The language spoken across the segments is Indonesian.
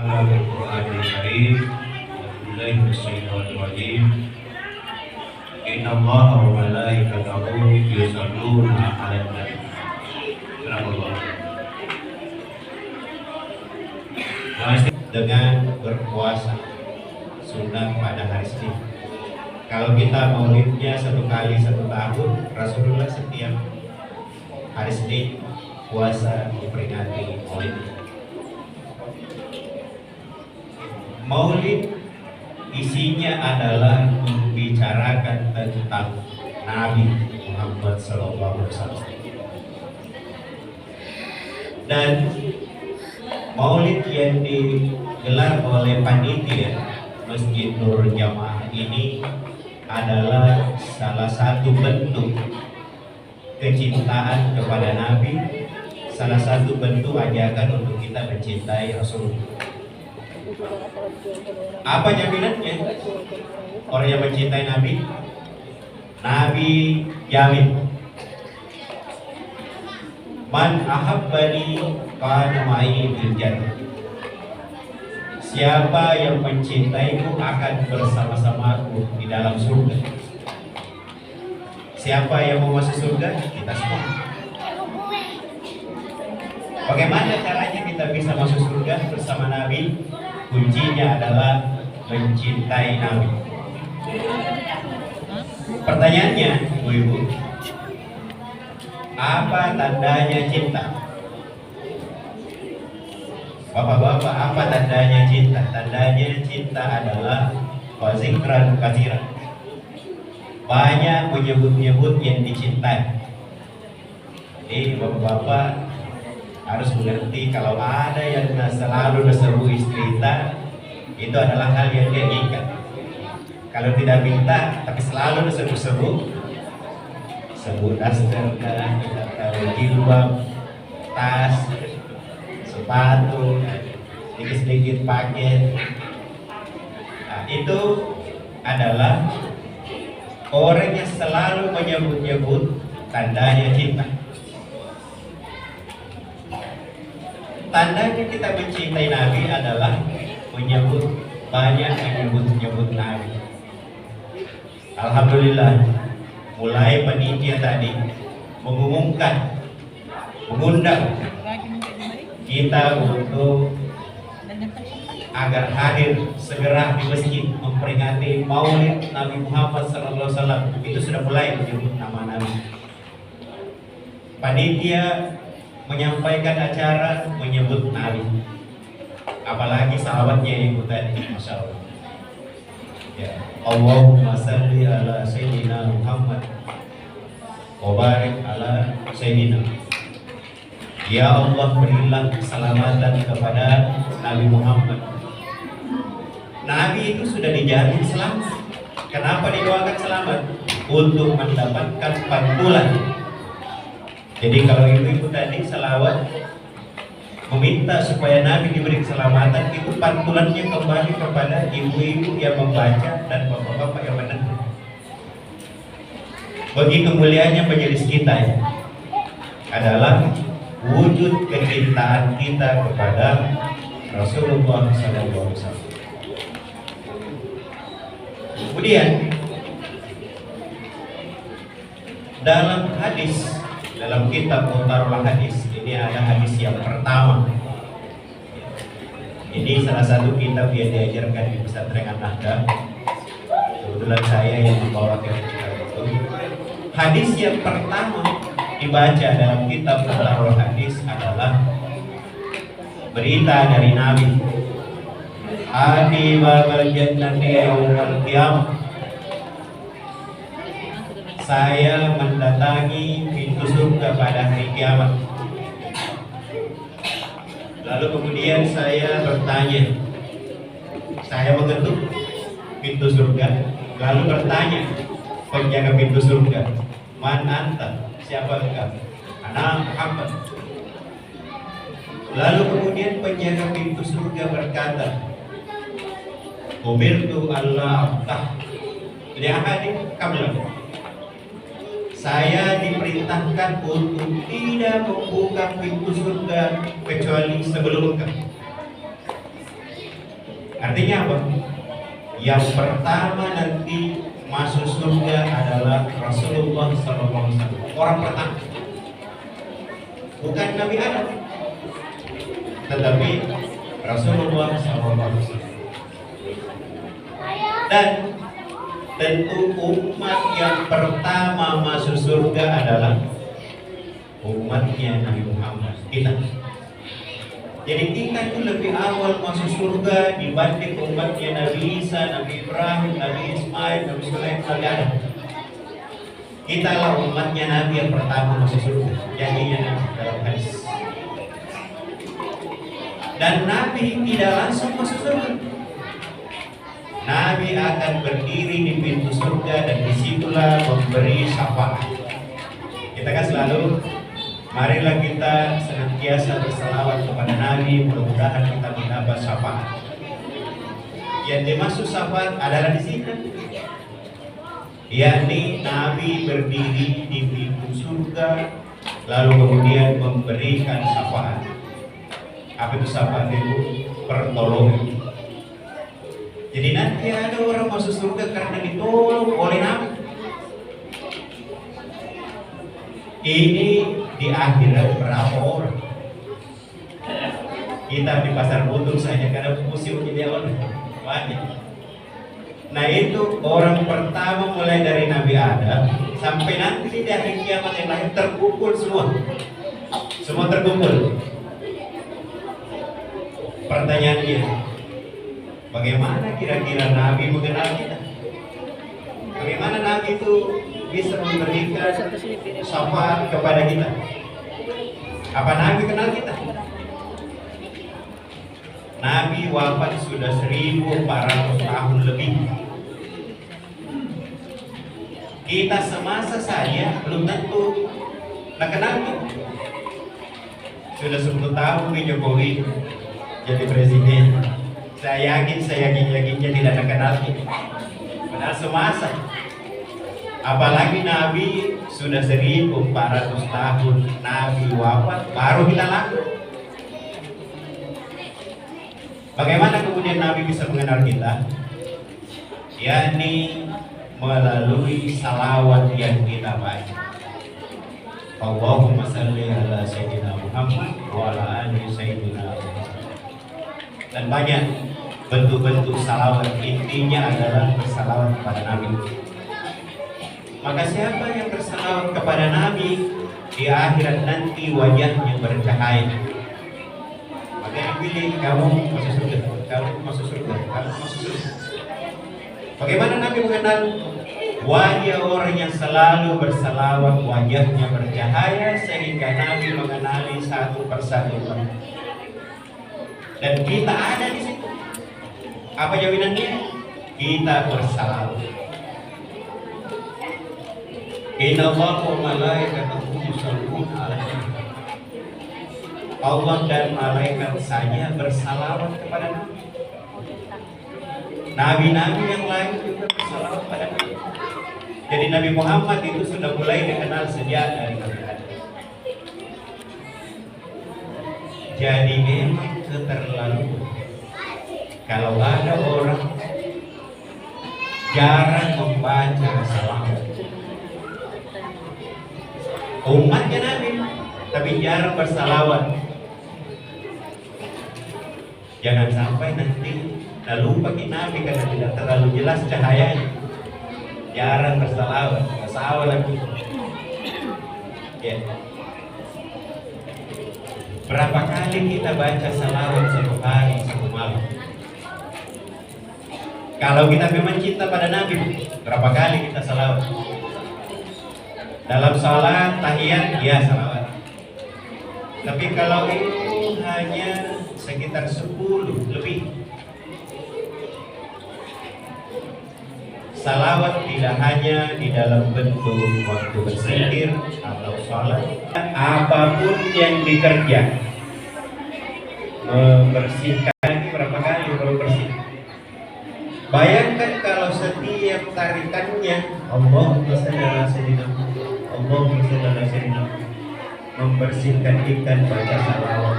على القرآن الكريم بالله من الشيطان الرجيم إن الله وملائكته يصلون على النبي. Masih dengan berpuasa sunnah pada hari Senin. Kalau kita maulidnya satu kali satu tahun, Rasulullah setiap hari Senin puasa memperingati maulid. Maulid isinya adalah membicarakan tentang Nabi Muhammad SAW. Dan maulid yang digelar oleh panitia Masjid Nurul Jamaah ini adalah salah satu bentuk kecintaan kepada Nabi, salah satu bentuk ajakan untuk kita mencintai Rasulullah. Apa jaminannya? Orang yang mencintai Nabi, Nabi jamin, man ahabbani kana ma'i fil jannah. Siapa yang mencintaiku akan bersama-samaku di dalam surga. Siapa yang mau masuk surga? Kita semua. Bagaimana caranya kita bisa masuk surga bersama Nabi? Kuncinya adalah mencintai Nabi. Pertanyaannya, ibu-ibu, apa tandanya cinta? Bapak-bapak, apa tandanya cinta? Tandanya cinta adalah wazikran katsiran. Banyak menyebut-nyebut yang dicintai. Jadi bapak-bapak harus mengerti, kalau ada yang selalu disebut istri kita, itu adalah hal yang dia inginkan. Kalau tidak minta tapi selalu disebut-sebut, sebut daster, jilbab, tas, sepatu, sedikit-sedikit paket. Nah, itu adalah orang yang selalu menyebut-nyebut, tandanya cinta. Tandanya kita mencintai Nabi adalah banyak menyebut Nabi. Alhamdulillah, mulai panitia tadi mengundang kita untuk agar hadir segera di masjid memperingati Maulid Nabi Muhammad SAW. Itu sudah mulai menyebut nama Nabi. Panitia menyampaikan acara menyebut Nabi, apalagi sahabatnya yang ikut tadi, Masya Allah. Ya. Allahumma salli ala Sayyidina Muhammad wa barik ala Sayyidina. Ya Allah, berilah keselamatan kepada Nabi Muhammad. Nabi itu sudah dijamin selamat. Kenapa didoakan selamat? Untuk mendapatkan pantulan. Jadi kalau ibu-ibu tadi selawat meminta supaya Nabi diberi keselamatan, itu pantulannya kembali kepada ibu-ibu yang membaca dan bapak-bapak yang mendengar. Begitu mulianya majelis kita ya, adalah wujud kecintaan kita kepada Rasulullah SAW. Kemudian dalam kitab Mutarul Hadis ini ada hadis yang pertama. Ini salah satu kitab yang diajarkan di pesantren An-Nahda. Kebetulan saya yang membawakan kitab itu. Hadis yang pertama dibaca dalam kitab Mutarul Hadis adalah berita dari Nabi. Adi babal jannati yaumal qiyamah. Saya mendatangi pintu surga pada hari kiamat. Lalu kemudian saya bertanya, saya mengetuk pintu surga, lalu bertanya penjaga pintu surga, man anta, siapa engkau? Ana Muhammad. Lalu kemudian penjaga pintu surga berkata, umirtu Allah aftah li ahadin qablakum. Saya diperintahkan untuk tidak membuka pintu surga kecuali sebelum engkau. Artinya apa? Yang pertama nanti masuk surga adalah Rasulullah SAW. Orang pertama, bukan Nabi Adam, tetapi Rasulullah SAW. Dan tentu umat yang pertama masuk surga adalah umatnya Nabi Muhammad, kita. Jadi kita itu lebih awal masuk surga dibanding umatnya Nabi Isa, Nabi Ibrahim, Nabi Ismail, Nabi Sulaiman, Nabi Adam. Kita lah umatnya Nabi yang pertama masuk surga. Jadinya dalam hadis. Dan Nabi tidak langsung masuk surga. Nabi akan berdiri di pintu surga dan disitulah memberi syafaat. Kita kan selalu, marilah kita senantiasa berselawat kepada Nabi, mudah-mudahan kita mendapat syafaat. Yang dimaksud syafaat adalah di sini, yakni Nabi berdiri di pintu surga, lalu kemudian memberikan syafaat. Apa itu syafaat itu? Pertolongan. Jadi nanti ada orang masuk surga karena ditolong oleh Nabi. Ini di akhirat berapa orang? Kita di pasar butuh saja karena musim ini orang banyak. Nah itu orang pertama mulai dari Nabi Adam sampai nanti di hari kiamat yang lain terkumpul semua. Semua terkumpul. Pertanyaannya, bagaimana kira-kira Nabi mengenal kita? Bagaimana Nabi itu bisa memberikan syafaat kepada kita? Apa Nabi kenal kita? Nabi wafat sudah 1400 tahun lebih. Kita semasa saja belum tentu kenal kita. Sudah 10 tahun Jokowi jadi presiden. Saya yakinnya tidak ada kenal kita. Padahal semasa. Apalagi Nabi sudah 1400 tahun Nabi wafat baru kita laku. Bagaimana kemudian Nabi bisa mengenal kita? Yakni melalui salawat yang kita baca. Allahumma salli ala sayyidina Muhammad wa ala ali sayyidina Muhammad. Dan banyak bentuk-bentuk salawat, intinya adalah bersalawat kepada Nabi. Maka siapa yang bersalawat kepada Nabi di akhirat nanti wajahnya bercahaya. Maka dipilih, kamu masuk surga, kamu masuk surga, kamu masuk surga. Bagaimana Nabi mengenal? Wajah orang yang selalu bersalawat wajahnya bercahaya sehingga Nabi mengenali satu persatu. Dan kita ada di situ. Apa jaminannya? Kita bersalawat. Inna Allaha wa malaikatahu yusholluna 'alan nabi. Allah dan malaikat saja bersalawat kepada Nabi. Nabi-nabi yang lain juga bersalawat kepada Nabi. Jadi Nabi Muhammad itu sudah mulai dikenal sejak dari Nabi Adam. Jadi memang keterlaluan kalau ada orang jarang membaca salawat. Umatnya Nabi, tapi jarang bersalawat. Jangan sampai nanti lupa Nabi karena tidak terlalu jelas cahayanya. Jarang bersalawat, bersalawat lagi. Ya. Berapa kali kita baca salawat satu hari, satu malam? Kalau kita memang cinta pada Nabi, berapa kali kita salawat? Dalam salat, tahiyat, ya salawat. Tapi kalau itu hanya sekitar 10 lebih. Salawat tidak hanya di dalam bentuk waktu berzikir atau salat. Apapun yang dikerja, membersihkan berapa kali kalau bersih. Bayangkan kalau setiap tarikannya Allahumma shalli ala sayyidina Allahumma shalli ala sayyidina, membersihkan ikan baca salawat,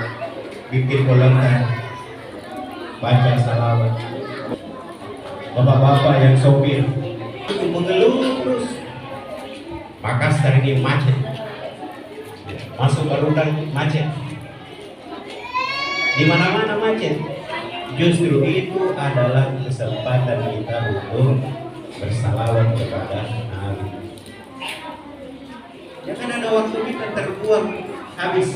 bikin golongan. baca salawat. Bapak-bapak yang sopir itu mengeluh terus. Makassar ini macet, masuk barudan macet, di mana-mana macet. Justru itu adalah kesempatan kita untuk bersalawat kepada Nabi. Jangan ada waktu kita terbuang habis.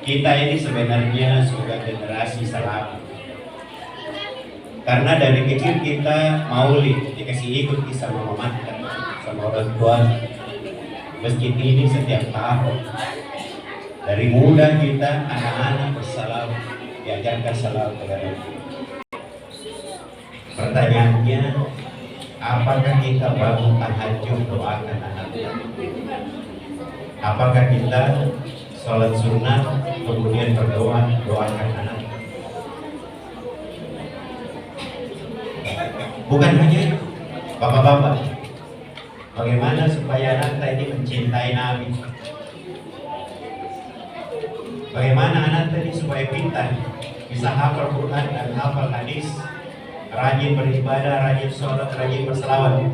Kita ini sebenarnya sudah generasi salawat. Karena dari kecil kita maulid, dikasih ikut kisah Muhammad sama orang tua. Masjid ini setiap tahun. Dari muda kita anak-anak bersalawat, diajarkan salawat kepada Nabi. Pertanyaannya, apakah kita bangun tahajud doakan anak kita? Apakah kita sholat sunnah kemudian berdoa doakan anak? Bukan hanya itu, bapak-bapak, bagaimana supaya anak kita ini mencintai Nabi? Bagaimana anak tadi supaya pintar, bisa hafal Quran dan hafal hadis, rajin beribadah, rajin sholat, rajin berselawat?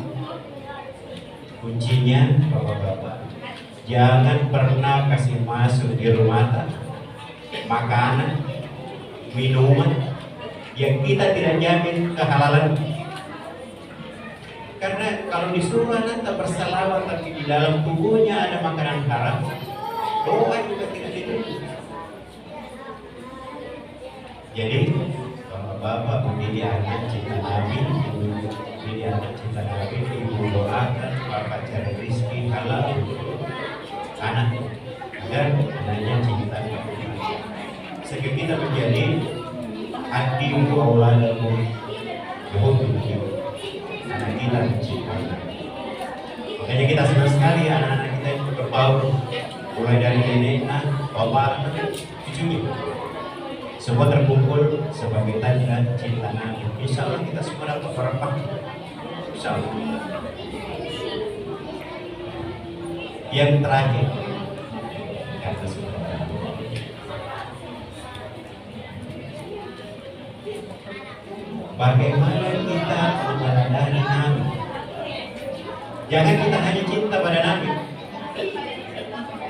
Kuncinya, bapak-bapak, jangan pernah kasih masuk di rumah makanan, minuman yang kita tidak jamin kehalalan. Karena kalau disuruh anak tak bersalawat tapi di dalam tubuhnya ada makanan haram, doa juga tidak diterima. Jadi bapak mendidik anak cinta Nabi, mendidik anak cinta Nabi, ibu doakan bapak cari rezeki halal anak agar anaknya cinta Nabi. Sehingga kita menjadi hati untuk auladamu, anak kita mencintai. Makanya kita senang sekali anak-anak kita itu berbaur, mulai dari nenek, bapak, cucunya, semua terkumpul sebagai tanda cinta Nabi. Insya Allah kita semua dapat berapa? Insya Allah. Yang terakhir, kata saudara, bagaimana kita meneladani Nabi? Jangan kita hanya cinta pada Nabi,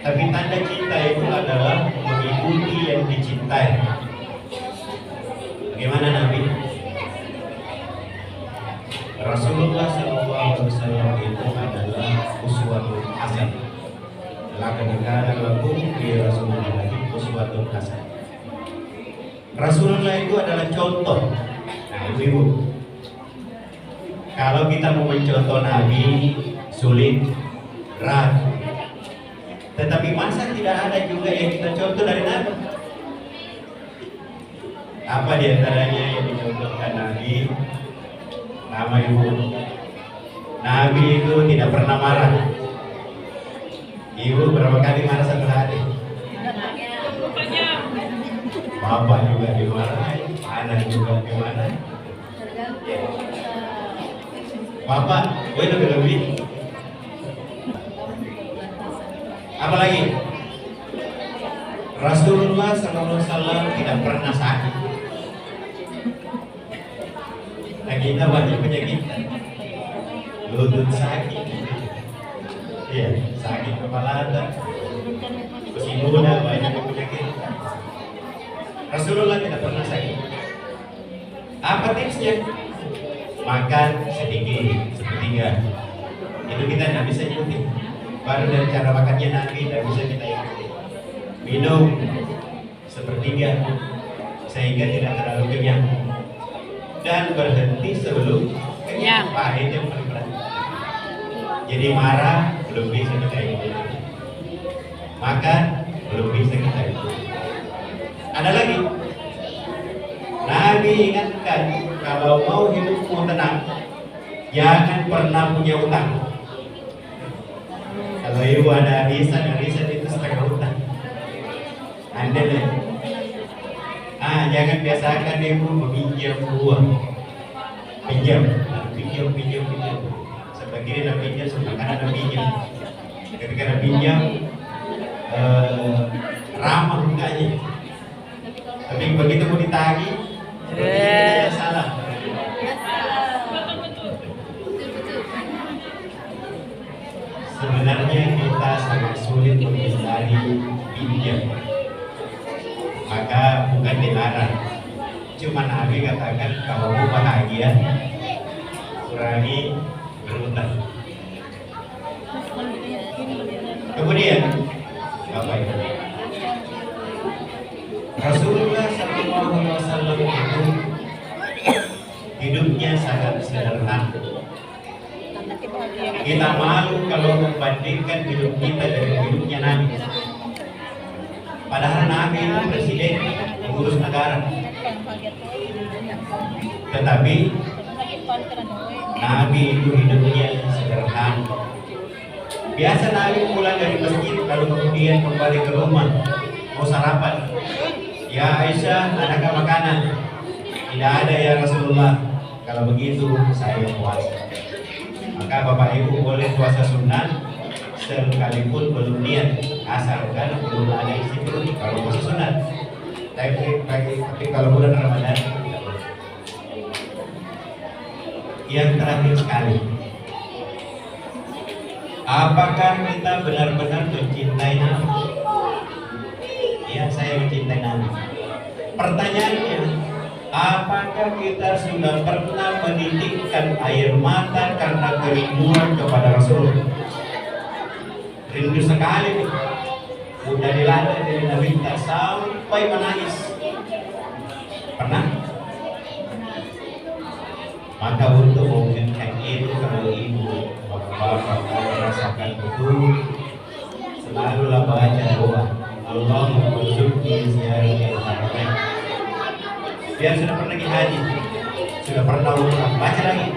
tapi tanda cinta itu adalah mengikuti yang dicintai. Bagaimana Nabi? Rasulullah SAW itu adalah uswatun hasanah. Laqad kana lakum fi Rasulillahi uswatun hasanah. Rasulullah itu adalah contoh. Nah, ibu-ibu, kalau kita mau mencontoh Nabi sulit, berat. Tetapi masa tidak ada juga yang kita contoh dari Nabi? Apa diantaranya yang dicontohkan Nabi? Nama ibu, Nabi itu tidak pernah marah. Ibu berapa kali marah satu hari? Bapak juga dimarahin, anak juga dimarahin. Bapak, gue lebih-lebih. Apalagi Rasulullah SAW tidak pernah sakit. Nah, kita banyak penyakit, lutut sakit, iya, sakit kepala, kursi roda, banyak penyakit. Rasulullah tidak pernah sakit. Apa tipsnya? Makan sedikit, sepertiga. Itu kita tidak bisa ikuti. Baru dari cara makannya Nabi tidak bisa kita ikuti. Minum sepertiga sehingga tidak terlalu kenyang. Dan berhenti sebelum kenyang. Itu yang paling berat. Jadi marah belum bisa kita ikuti. Makan belum bisa kita ikuti. Ada lagi, Nabi ingatkan kalau mau hidupmu tenang, jangan pernah punya utang. Kalau ibu ada arisan itu setengah utang. Anda deh. Jangan biasakan ibu meminjam uang. Pinjam. Sebagian ada pinjam, sebagian ada pinjam. Ketika ada pinjam, ramah enggaknya. Tapi begitu mau ditagih, dipinjam, maka bukan dilarang. Cuma Nabi katakan kalau mau bahagia kurangi berutang. Kemudian apa itu? Rasulullah SAW itu hidupnya sangat sederhana. Kita malu kalau membandingkan hidup kita dengan hidupnya Nabi. Padahal Nabi itu presiden, pengurus negara. Tetapi Nabi itu hidupnya sederhana. Biasa Nabi pulang dari masjid lalu kemudian kembali ke rumah mau sarapan. Ya Aisyah, adakah makanan? Tidak ada ya Rasulullah. Kalau begitu saya puasa. Maka Bapak Ibu boleh puasa sunnah sekalipun belum niat, asalkan belum ada isi perut kalau puasa sunnah. Tapi kalau bulan Ramadan tidak boleh. Yang terakhir sekali, apakah kita benar-benar mencintai Nabi? Ya, saya mencintai Nabi. Pertanyaannya, apakah kita sudah pernah menitikkan air mata karena kerinduan kepada Rasul? Rindu sekali nih. Udah dilanda dari Nabi kita sampai menangis. Pernah? Maka untuk mewujudkan itu, kalau ibu bapak merasakan betul, selalulah baca doa Allahumma rzuqni ziyaratal haramain. Biar sudah pernah pergi haji, sudah pernah umrah, baca lagi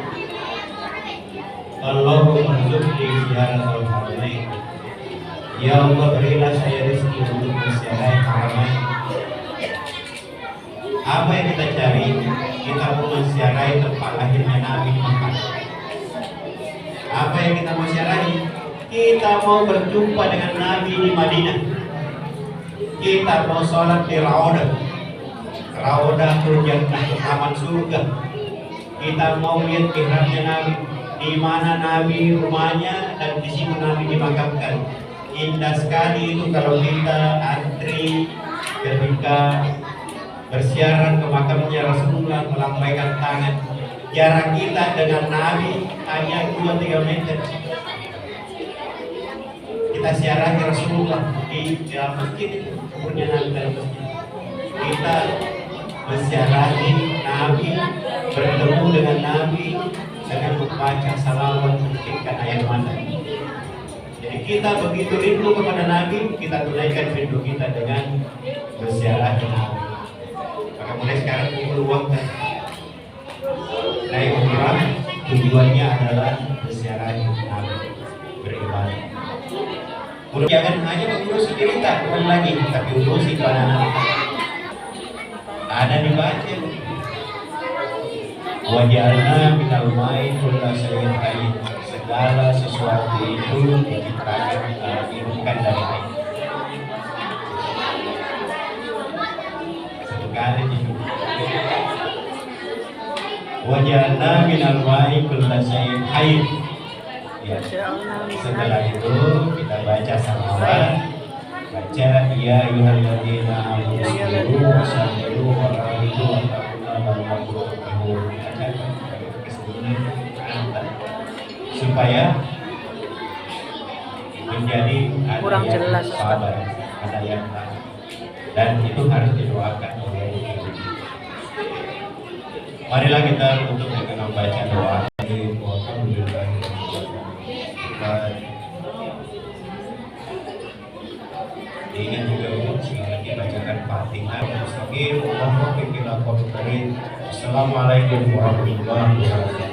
Allahumma rzuqni ziyaratal haramain. Ya Allah, berilah saya rezeki untuk menziarahi haramain. Apa yang kita cari? Kita mau menziarahi tempat lahirnya Nabi Muhammad. Apa yang kita mau ziarahi? Kita mau berjumpa dengan Nabi di Madinah. Kita mau sholat di Raudah Jannah, taman surga. Kita mau lihat mihrabnya Nabi, di mana Nabi rumahnya dan di situ Nabi dimakamkan. Indah sekali itu kalau kita antri ketika bersiaran ke makamnya Rasulullah, melambaikan tangan. Jarak kita dengan Nabi hanya 2-3 meter. Kita siarahi Rasulullah di dalam masjid, kuburnya Nabi dalam masjid. Kita mensiarahi Nabi, bertemu dengan Nabi dengan membaca salawat, menyiapkan ayat mata. Jadi kita begitu rindu kepada Nabi, kita tunaikan rindu kita dengan mensiarahi Nabi. Maka mulai sekarang peluangkan naik umrah, tujuannya adalah menziarahi Nabi, beribadah. Jangan hanya mengurus diri tak bukan lagi, tapi urusi anak-anak. Ada dibaca. Wajarna minal ma'i kulla syai'in hayy. Segala sesuatu itu diciptakan dari air. Satu kali hidup. Wajarna minal ma'i kulla syai'in hayy. Ya. Setelah itu kita baca salawat, baca ya ayyuhalladzina amanu sallu wa sallimu supaya menjadi kurang jelas sabar, ada yang tahu, dan itu harus didoakan oleh ibu. Marilah kita untuk membaca doa. Ingin juga untuk lagi bacakan Fatihah. Assalamualaikum warahmatullahi wabarakatuh.